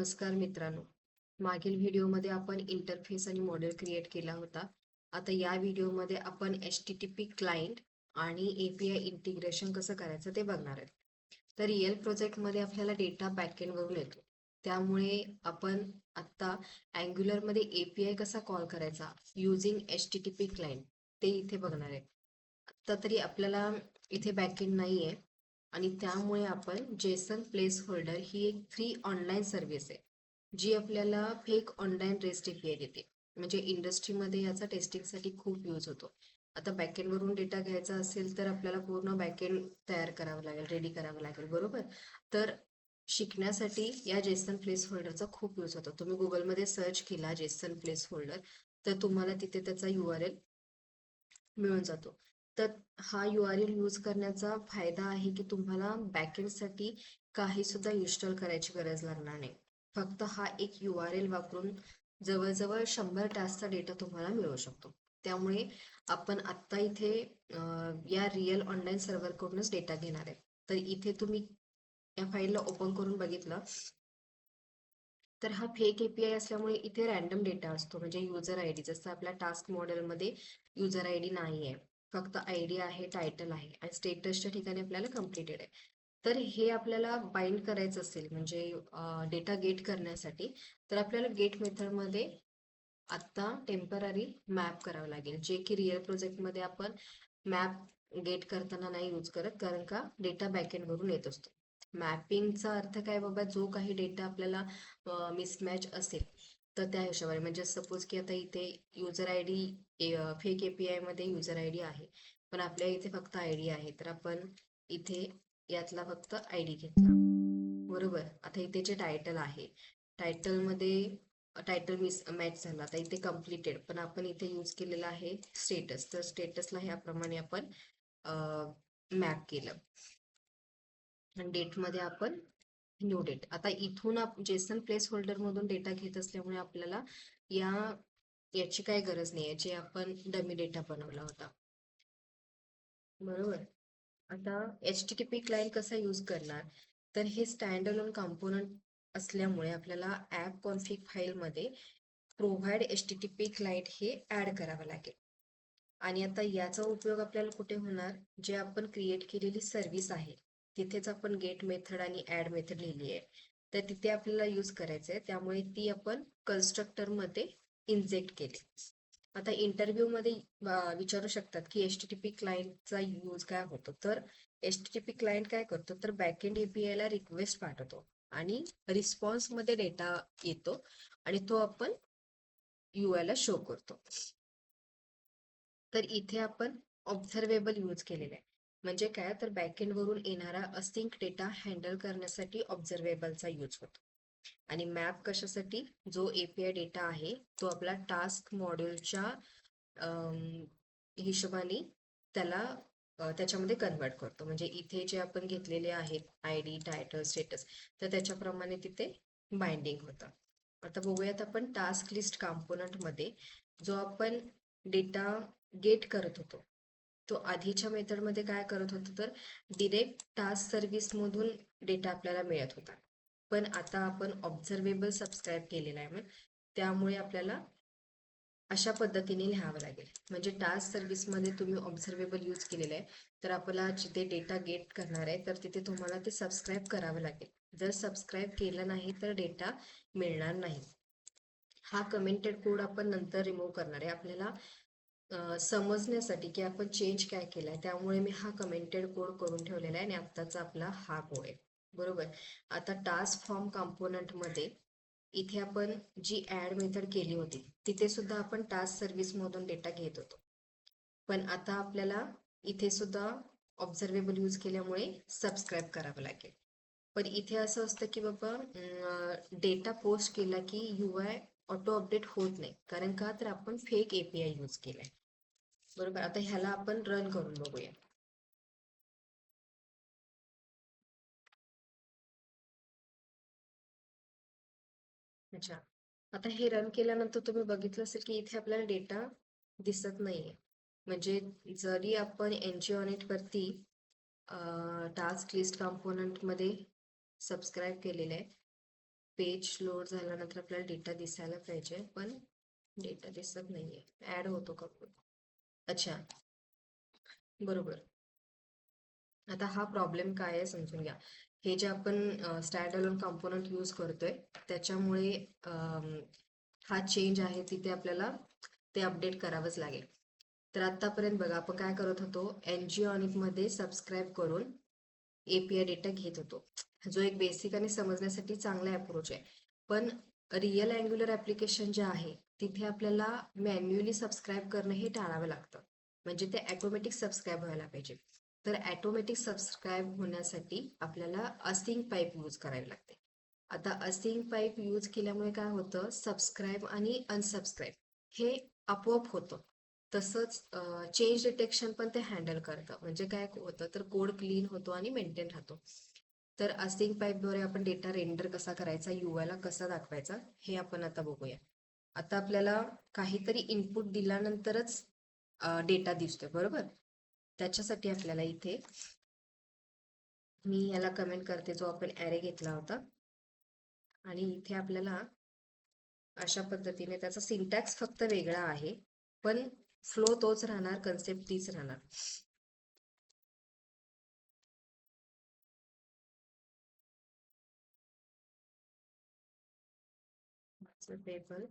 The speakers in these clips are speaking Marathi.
नमस्कार मित्रांनो, मागील व्हिडिओमध्ये आपण इंटरफेस आणि मॉडेल क्रिएट केला होता. आता या व्हिडिओमध्ये आपण HTTP क्लायंट आणि API इंटिग्रेशन कसं करायचं ते बघणार आहे. तर रिअल प्रोजेक्टमध्ये आपल्याला डेटा बॅकएंड वरून येतो. त्यामुळे आपण आता अँग्युलरमध्ये API कसा कॉल करायचा युजिंग HTTP क्लायंट ते इथे बघणार आहे. आता तरी आपल्याला इथे बॅकएंड नाही आहे आणि त्यामुळे आपण जेसन प्लेस होल्डर ही एक फ्री ऑनलाईन सर्व्हिस आहे जी आपल्याला फेक ऑनलाईन रेस्ट API देते. म्हणजे इंडस्ट्रीमध्ये याचा टेस्टिंगसाठी खूप यूज होतो. आता बॅकएंड वरून डेटा घ्यायचा असेल तर आपल्याला पूर्ण बॅकएंड तयार करावं लागेल, रेडी करावं लागेल, बरोबर. तर शिकण्यासाठी या जेसन प्लेस होल्डरचा खूप यूज होतो. तुम्ही गुगलमध्ये सर्च केला जेसन प्लेस होल्डर तर तुम्हाला तिथे त्याचा URL मिळून जातो. तर हा URL यूज करण्याचा फायदा आहे की तुम्हाला बॅकएंडसाठी काही सुद्धा इन्स्टॉल करायची गरज लागणार नाही. फक्त हा एक URL वापरून जवळजवळ 100 टास्कचा डेटा तुम्हाला मिळू शकतो. त्यामुळे आपण आत्ता इथे या रिअल ऑनलाईन सर्व्हरकडूनच डेटा घेणार आहे. तर इथे तुम्ही या फाईलला ओपन करून बघितलं तर हा फेक API असल्यामुळे इथे रॅन्डम डेटा असतो. म्हणजे युजर ID जसं आपल्या टास्क मॉडेलमध्ये युजर ID नाही आहे, फक्त ID आहे, टायटल आहे आणि स्टेटसच्या ठिकाणी आपल्याला कम्प्लिटेड आहे. तर हे आपल्याला बाइंड करायचं असेल म्हणजे डेटा गेट करण्यासाठी तर आपल्याला गेट मेथडमध्ये आत्ता टेम्पररी मॅप करावं लागेल, जे की रिअल प्रोजेक्टमध्ये आपण मॅप गेट करताना नाही यूज करत कारण का डेटा बॅकएंड वरून येत असतो. मॅपिंगचा अर्थ काय बाबा, जो काही डेटा आपल्याला मिसमॅच असेल तर त्या हिशोबाने म्हणजे सपोज की आता इथे युजर ID फेक API मध्ये युजर ID आहे पण आपल्या इथे फक्त ID आहे तर आपण इथे यातला फक्त ID घेतला, बरोबर. आता इथे जे टायटल आहे टायटल मध्ये टायटल मिस मॅच झाला, आता इथे कम्प्लिटेड पण आपण इथे यूज केलेला आहे स्टेटस, तर स्टेटसला ह्याप्रमाणे आपण मॅप केलं आणि डेट मध्ये आपण न्यू डेट. आता इथून जेसन प्लेस होल्डर मधून डेटा घेत असल्यामुळे आपल्याला याची काय गरज नाही आहे, जे आपण डमी डेटा बनवला होता, बरोबर. आता HTTP क्लायंट कसा यूज करणार, तर हे स्टँड अलोन कॉम्पोनंट असल्यामुळे आपल्याला ऍप कॉन्फिग फाईल मध्ये प्रोव्हाइड HTTP क्लायंट हे ऍड करावं लागेल. आणि आता याचा उपयोग आपल्याला कुठे होणार, जे आपण क्रिएट केलेली सर्व्हिस आहे तिथेच आपण गेट मेथड आणि ऍड मेथड लिहिली आहे तर तिथे आपल्याला यूज करायचं आहे. त्यामुळे ती आपण कन्स्ट्रक्टर मध्ये इंजेक्ट केली. आता इंटरव्ह्यू मध्ये विचारू शकतात की HTTP क्लायंटचा यूज काय होतो, तर HTTP क्लायंट काय करतो तर बॅकएंड API ला रिक्वेस्ट पाठवतो आणि रिस्पॉन्स मध्ये डेटा येतो आणि तो आपण UI ला शो करतो. तर इथे आपण ऑब्झर्वेबल यूज केलेला आहे. म्हणजे काय, तर बॅकएंड वरून येणारा असिंक डेटा हँडल करण्यासाठी ऑब्झर्वेबलचा यूज होतो. आणि मॅप कशासाठी, जो API डेटा आहे तो आपला टास्क मॉड्यूलच्या हिशोबाने त्याला त्याच्यामध्ये कन्वर्ट करतो. म्हणजे इथे जे आपण घेतलेले आहेत ID, टायटल, स्टेटस, तर त्याच्याप्रमाणे तिथे बाइंडिंग होतं. आता बघूयात आपण टास्क लिस्ट कॉम्पोनंट मध्ये जो आपण डेटा गेट करत होतो तो आधीच्या मेथड मध्ये काय करत होतो, तर डिरेक्ट टास्क सर्व्हिस मधून डेटा आपल्याला मिळत होता. पण आता आपण ऑब्झर्वेबल सबस्क्राईब केलेला आहे, मग त्यामुळे आपल्याला अशा पद्धतीने लिहावं लागेल. म्हणजे टास्क सर्व्हिस मध्ये तुम्ही ऑब्झर्वेबल यूज केलेलं आहे तर आपल्याला जिथे डेटा गेट करणार आहे तर तिथे तुम्हाला ते सबस्क्राईब करावं लागेल. जर सबस्क्राईब केलं नाही तर डेटा मिळणार नाही. हा कमेंटेड कोड आपण नंतर रिमूव्ह करणार आहे. आपल्याला समजण्यासाठी की आपण चेंज काय केलाय त्यामुळे मी हा कमेंटेड कोड करून ठेवलेला आहे आणि आत्ताचा आपला हा कोड आहे, बरोबर. आता टास्क फॉर्म कॉम्पोनंट मध्ये इथे आपण जी ऍड मेथड केली होती तिथे सुद्धा आपण टास्क सर्व्हिस मधून डेटा घेत होतो. पण आता आपल्याला इथे सुद्धा ऑब्झर्वेबल यूज केल्यामुळे सबस्क्राईब करावं लागेल. पण इथे असं असतं की बाबा डेटा पोस्ट केला की UI ऑटो अपडेट होत नाही, कारण का, तर आपण फेक API यूज केलाय, बरोबर. आता ह्याला आपण रन करून बघूया. अच्छा, आता हे रन केल्यानंतर तुम्ही बघितलं असेल की इथे आपल्याला डेटा दिसत नाहीये. म्हणजे जरी आपण NGONIT वरती टास्क लिस्ट कॉम्पोनंट मध्ये सबस्क्राईब केलेलं आहे पेज लोड झाल्यानंतर आपल्याला डेटा दिसायला पाहिजे, पण डेटा दिसत नाहीये. ऍड होतो का? अच्छा, बरोबर. आता हा प्रॉब्लेम काय आहे समजून घ्या. हे जे आपण स्टँड अलोन कॉम्पोनंट यूज करतोय त्याच्यामुळे हा चेंज आहे तिथे आपल्याला ते अपडेट करावंच लागेल. तर आतापर्यंत बघा आपण काय करत होतो, NGONIT मध्ये सबस्क्राईब करून API डेटा घेत होतो, जो एक बेसिक आणि समजण्यासाठी चांगला अप्रोच आहे. पण रिअल अँग्युलर ऍप्लिकेशन जे आहे तिथे आपल्याला मॅन्युअली सबस्क्राईब करणं हे टाळावं लागतं, म्हणजे ते ऑटोमॅटिक सबस्क्राईब व्हायला पाहिजे. तर ऑटोमॅटिक सबस्क्राईब होण्यासाठी आपल्याला असिंक पाईप यूज करावी लागते. आता असिंक पाईप यूज केल्यामुळे काय होतं, सबस्क्राईब आणि अनसबस्क्राईब हे आपोआप होतं. तसंच चेंज डिटेक्शन पण ते हँडल करतं. म्हणजे काय होतं, तर कोड क्लीन होतो आणि मेंटेन राहतो. तर असिंक पाईपद्वारे आपण डेटा रेंडर कसा करायचा, UI ला कसा दाखवायचा हे आपण आता बघूया. आता आपल्याला काहीतरी इनपुट दिल्यानंतरच डेटा दिसतोय, बरोबर. त्याच्यासाठी आपल्याला इथे मी याला कमेंट करते, जो आपण ॲरे घेतला होता, आणि इथे आपल्याला अशा पद्धतीने त्याचा सिंटॅक्स फक्त वेगळा आहे, पण फ्लो तोच राहणार, कन्सेप्ट तीच राहणार. टेबल,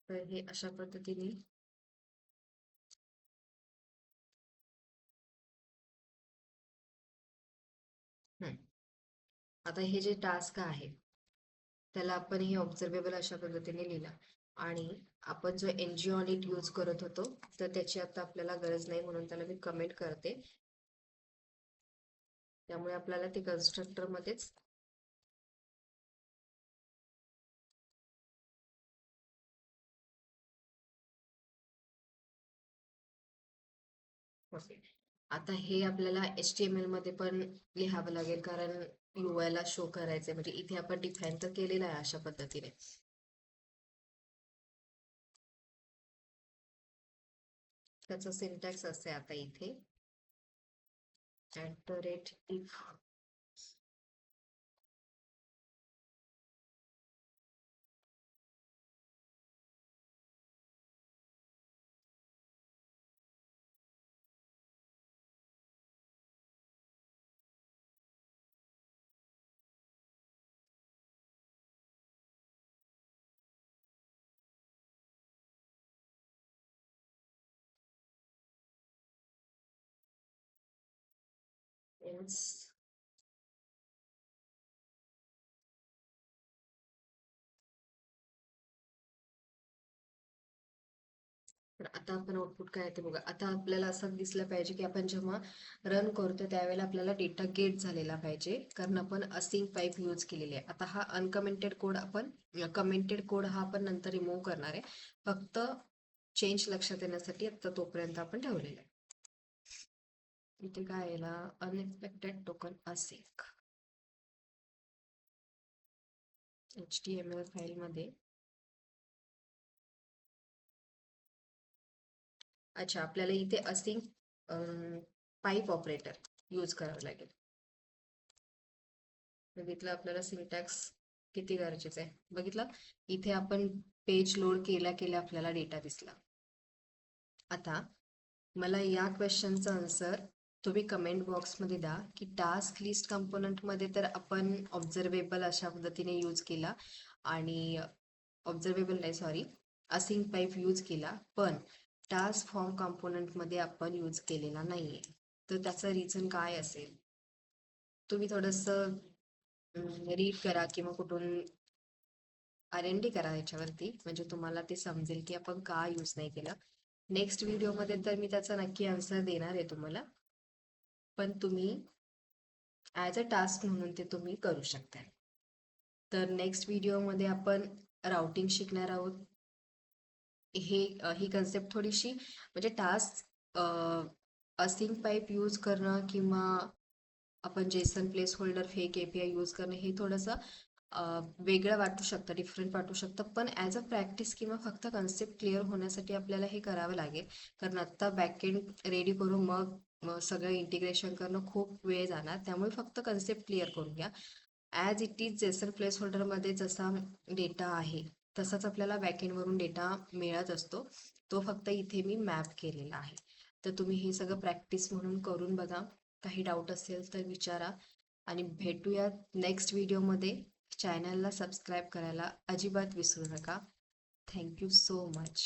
तर हे अशा पद्धतीने आता हे जे टास्क आहे त्याला आपण हे ऑब्झर्वेबल अशा पद्धतीने लिहिला, आणि आपण जो NGONIT यूज करत होतो तर त्याची आता आपल्याला गरज नाही, म्हणून त्याला मी कमेंट करते. त्यामुळे आपल्याला ते कन्स्ट्रक्टर मध्येच आता हे आपल्याला HTML मध्ये पण लिहावं लागेल, कारण UI ला शो करायचंय. म्हणजे इथे आपण डिफाईन तर केलेलं आहे अशा पद्धतीने. त्याचा सिंटॅक्स असे आता इथे @if else. तर आता आपण आउटपुट काय ते बघा. आता आपल्याला असं दिसलं पाहिजे की आपण जेव्हा रन करतो त्यावेळेला आपल्याला डेटा गेट झालेला पाहिजे, कारण आपण असिंक पाईप यूज केलेली आहे. आता हा अनकमेंटेड कोड आपण कमेंटेड कोड हा आपण नंतर रिमूव्ह करणार आहे, फक्त चेंज लक्षात येण्यासाठी आता तोपर्यंत आपण ठेवलेला आहे. इथे काय याला unexpected token async HTML file मध्ये. अच्छा, आपल्याला इथे असिंक पाईप ऑपरेटर यूज करावं लागेल. बघितलं आपल्याला सिंटॅक्स किती गरजेचं आहे. बघितलं इथे आपण पेज लोड केल्या केल्या आपल्याला डेटा दिसला. आता मला या क्वेश्चनचा आन्सर तुम्ही कमेंट बॉक्समध्ये द्या की टास्क लिस्ट कंपोनंट मध्ये तर आपण ऑब्झर्वेबल अशा पद्धतीने यूज केला, आणि ऑब्झर्वेबल नाही सॉरी असिंक पाईप यूज केला, पण टास्क फॉर्म कंपोनंट मध्ये आपण यूज केलेला नाहीये. तर त्याचं रिझन काय असेल, तुम्ही थोडस रीड करा किंवा कुठून R&D करा याच्यावरती, म्हणजे तुम्हाला ते समजेल की आपण का यूज नाही केलं. नेक्स्ट व्हिडिओमध्ये तर मी त्याचा नक्की आन्सर देणार आहे तुम्हाला, पण तुम्ही ॲज अ टास्क म्हणून ते तुम्ही करू शकता. तर नेक्स्ट व्हिडिओमध्ये आपण राउटिंग शिकणार आहोत. ही कन्सेप्ट थोडीशी म्हणजे टास्क असिंक पाईप यूज करणं किंवा आपण Jason place holder fake API use करणं हे थोडंसं वेगळं वाटू शकतं, डिफरंट वाटू शकतं, पण ॲज अ प्रॅक्टिस किंवा फक्त कन्सेप्ट क्लिअर होण्यासाठी आपल्याला हे करावं लागेल. कारण आत्ता बॅकएंड रेडी करू मग मग सगळं इंटिग्रेशन करणं खूप वेळ जाणार. त्यामुळे फक्त कन्सेप्ट क्लिअर करून घ्या. ॲज इट इज जेसर प्लेस होल्डरमध्ये जसा डेटा आहे तसाच आपल्याला बॅकएंडवरून डेटा मिळत असतो. तो फक्त इथे मी मॅप केलेला आहे. तर तुम्ही हे सगळं प्रॅक्टिस म्हणून करून बघा. काही डाऊट असेल तर विचारा आणि भेटूया नेक्स्ट व्हिडिओमध्ये. चॅनलला सबस्क्राईब करायला अजिबात विसरू नका. Thank you so much.